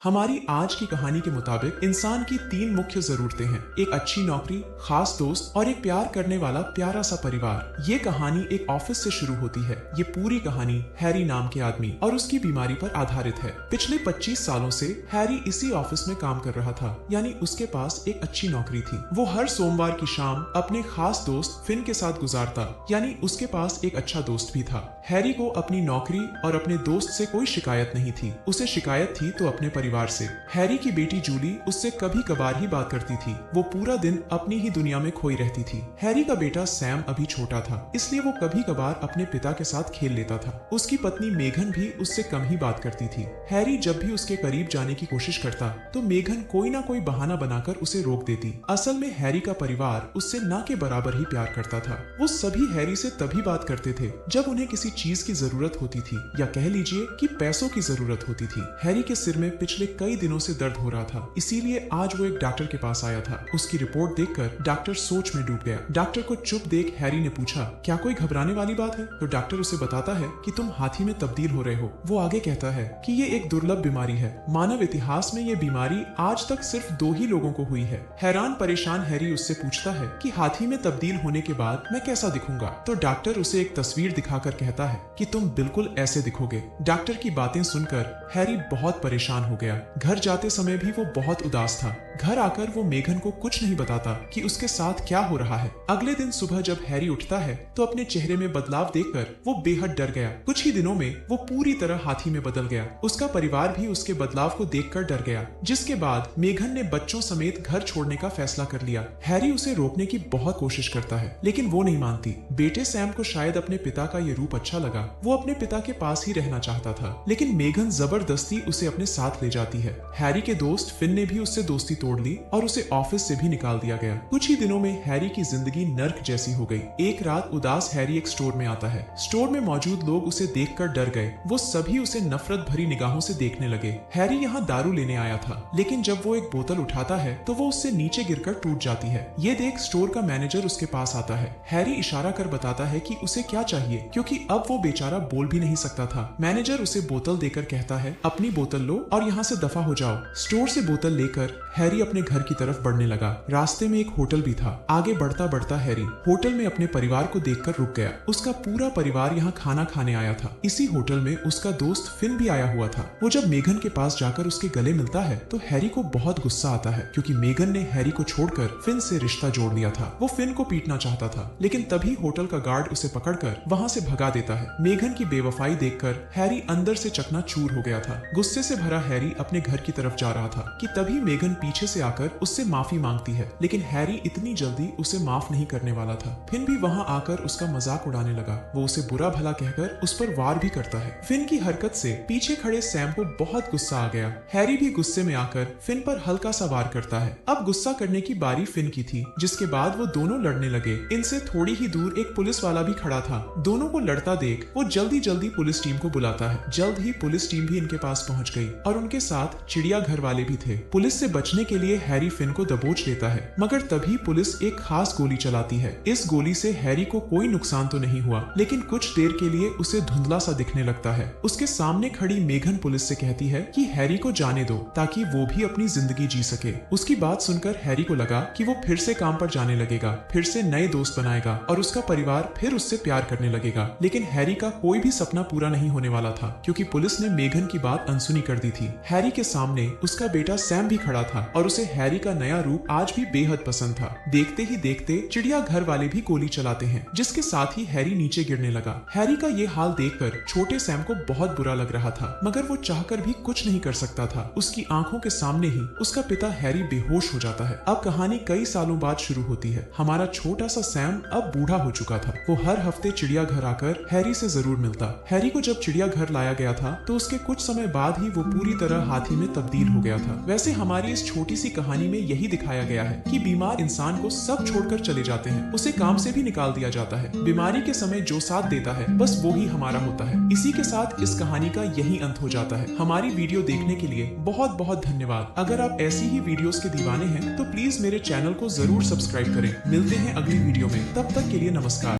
हमारी आज की कहानी के मुताबिक इंसान की तीन मुख्य जरूरतें हैं। एक अच्छी नौकरी, खास दोस्त और एक प्यार करने वाला प्यारा सा परिवार। ये कहानी एक ऑफिस से शुरू होती है। ये पूरी कहानी हैरी नाम के आदमी और उसकी बीमारी पर आधारित है। पिछले 25 सालों से हैरी इसी ऑफिस में काम कर रहा था, यानी उसके पास एक अच्छी नौकरी थी। वो हर सोमवार की शाम अपने खास दोस्त फिन के साथ गुजारता, यानी उसके पास एक अच्छा दोस्त भी था। हैरी को अपनी नौकरी और अपने दोस्त से कोई शिकायत नहीं थी। उसे शिकायत थी तो अपने परिवार से। हैरी की बेटी जूली उससे कभी कभार ही बात करती थी। वो पूरा दिन अपनी ही दुनिया में खोई रहती थी। हैरी का बेटा सैम अभी छोटा था, इसलिए वो कभी कभार अपने पिता के साथ खेल लेता था। उसकी पत्नी मेघन भी उससे कम ही बात करती थी। हैरी जब भी उसके करीब जाने की कोशिश करता तो मेघन कोई ना कोई बहाना बनाकर उसे रोक देती। असल में हैरी का परिवार उससे ना के बराबर ही प्यार करता था। वो सभी हैरी से तभी बात करते थे जब उन्हें किसी चीज की जरूरत होती थी, या कह लीजिए कि पैसों की जरूरत होती थी। हैरी के सिर में पिछले कई दिनों से दर्द हो रहा था, इसीलिए आज वो एक डॉक्टर के पास आया था। उसकी रिपोर्ट देखकर डॉक्टर सोच में डूब गया। डॉक्टर को चुप देख हैरी ने पूछा, क्या कोई घबराने वाली बात है? तो डॉक्टर उसे बताता है कि तुम हाथी में तब्दील हो रहे हो। वो आगे कहता है कि ये एक दुर्लभ बीमारी है। मानव इतिहास में ये बीमारी आज तक सिर्फ 2 ही लोगों को हुई है। हैरान परेशान हैरी उससे पूछता है कि हाथी में तब्दील होने के बाद मैं कैसा दिखूंगा? तो डॉक्टर उसे एक तस्वीर दिखाकर कहता है कि तुम बिल्कुल ऐसे दिखोगे। डॉक्टर की बातें सुनकर हैरी बहुत परेशान हो गया। घर जाते समय भी वो बहुत उदास था। घर आकर वो मेघन को कुछ नहीं बताता कि उसके साथ क्या हो रहा है। अगले दिन सुबह जब हैरी उठता है तो अपने चेहरे में बदलाव देखकर वो बेहद डर गया। कुछ ही दिनों में वो पूरी तरह हाथी में बदल गया। उसका परिवार भी उसके बदलाव को देखकर डर गया, जिसके बाद मेघन ने बच्चों समेत घर छोड़ने का फैसला कर लिया। हैरी उसे रोकने की बहुत कोशिश करता है, लेकिन वो नहीं मानती। बेटे सैम को शायद अपने पिता का ये रूप अच्छा लगा। वो अपने पिता के पास ही रहना चाहता था, लेकिन मेघन जबरदस्ती उसे अपने साथ ले जाती है। हैरी के दोस्त फिन ने भी उससे दोस्ती तोड़ ली और उसे ऑफिस से भी निकाल दिया गया। कुछ ही दिनों में हैरी की जिंदगी नर्क जैसी हो गई। एक रात उदास हैरी एक स्टोर में आता है। स्टोर में मौजूद लोग उसे देखकर डर गए। वो सभी उसे नफरत भरी निगाहों से देखने लगे। हैरी यहाँ दारू लेने आया था, लेकिन जब वो एक बोतल उठाता है तो वो उससे नीचे गिरकर टूट जाती है। ये देख स्टोर का मैनेजर उसके पास आता है। हैरी इशारा कर बताता है कि उसे क्या चाहिए, क्योंकि अब वो बेचारा बोल भी नहीं सकता था। मैनेजर उसे बोतल देकर कहता है, अपनी बोतल लो और यहाँ से दफा हो जाओ। स्टोर से बोतल लेकर हैरी अपने घर की तरफ बढ़ने लगा। रास्ते में एक होटल भी था। आगे बढ़ता बढ़ता हैरी होटल में अपने परिवार को देखकर रुक गया। उसका पूरा परिवार यहाँ खाना खाने आया था। इसी होटल में उसका दोस्त फिन भी आया हुआ था। वो जब मेघन के पास जाकर उसके गले मिलता है तो हैरी को बहुत गुस्सा आता है, क्योंकि मेघन ने हैरी को छोड़कर फिन से रिश्ता जोड़ लिया था। वो फिन को पीटना चाहता था, लेकिन तभी होटल का गार्ड उसे पकड़कर वहाँ से भगा देता है। मेघन की बेवफाई देखकर हैरी अंदर से चकनाचूर हो गया था। गुस्से से भरा हैरी अपने घर की तरफ जा रहा था कि तभी मेघन पीछे से आकर उससे माफी मांगती है, लेकिन हैरी इतनी जल्दी उसे माफ नहीं करने वाला था। फिन भी वहाँ आकर उसका मजाक उड़ाने लगा। वो उसे बुरा भला कहकर उस पर वार भी करता है। फिन की हरकत से पीछे खड़े सैम को बहुत गुस्सा आ गया। हैरी भी गुस्से में आकर फिन पर हल्का सा वार करता है। अब गुस्सा करने की बारी फिन की थी, जिसके बाद वो दोनों लड़ने लगे। इनसे थोड़ी ही दूर एक पुलिस वाला भी खड़ा था। दोनों को लड़ता देख वो जल्दी जल्दी पुलिस टीम को बुलाता है। जल्द ही पुलिस टीम भी इनके पास पहुंच गई और उनके साथ चिड़िया घर वाले भी थे। पुलिस से बचने के लिए हैरी फिन को दबोच लेता है, मगर तभी पुलिस एक खास गोली चलाती है। इस गोली से हैरी को कोई नुकसान तो नहीं हुआ, लेकिन कुछ देर के लिए उसे धुंधला सा दिखने लगता है। उसके सामने खड़ी मेघन पुलिस से कहती है कि हैरी को जाने दो, ताकि वो भी अपनी जिंदगी जी सके। उसकी बात सुनकर हैरी को लगा कि वो फिर से काम पर जाने लगेगा, फिर से नए दोस्त बनाएगा और उसका परिवार फिर उससे प्यार करने लगेगा। लेकिन हैरी का कोई भी सपना पूरा नहीं होने वाला था, क्योंकि पुलिस ने मेघन की बात अनसुनी कर दी थी। हैरी के सामने उसका बेटा सैम भी खड़ा था और उसे हैरी का नया रूप आज भी बेहद पसंद था। देखते ही देखते चिड़िया घर वाले भी गोली चलाते हैं, जिसके साथ ही हैरी नीचे गिरने लगा। हैरी का ये हाल देखकर छोटे सैम को बहुत बुरा लग रहा था, मगर वो चाहकर भी कुछ नहीं कर सकता था। उसकी आंखों के सामने ही उसका पिता हैरी बेहोश हो जाता है। अब कहानी कई सालों बाद शुरू होती है। हमारा छोटा सा सैम अब बूढ़ा हो चुका था। वो हर हफ्ते चिड़िया घर आकर हैरी से जरूर मिलता। हैरी को जब चिड़िया घर लाया गया था तो उसके कुछ समय बाद ही वो पूरी तरह हाथी में तब्दील हो गया था। वैसे हमारी इस छोटी सी कहानी में यही दिखाया गया है कि बीमार इंसान को सब छोड़कर चले जाते हैं, उसे काम से भी निकाल दिया जाता है। बीमारी के समय जो साथ देता है बस वो ही हमारा होता है। इसी के साथ इस कहानी का यही अंत हो जाता है। हमारी वीडियो देखने के लिए बहुत बहुत धन्यवाद। अगर आप ऐसी ही वीडियोस के दीवाने हैं तो प्लीज मेरे चैनल को जरूर सब्सक्राइब करें। मिलते हैं अगली वीडियो में, तब तक के लिए नमस्कार।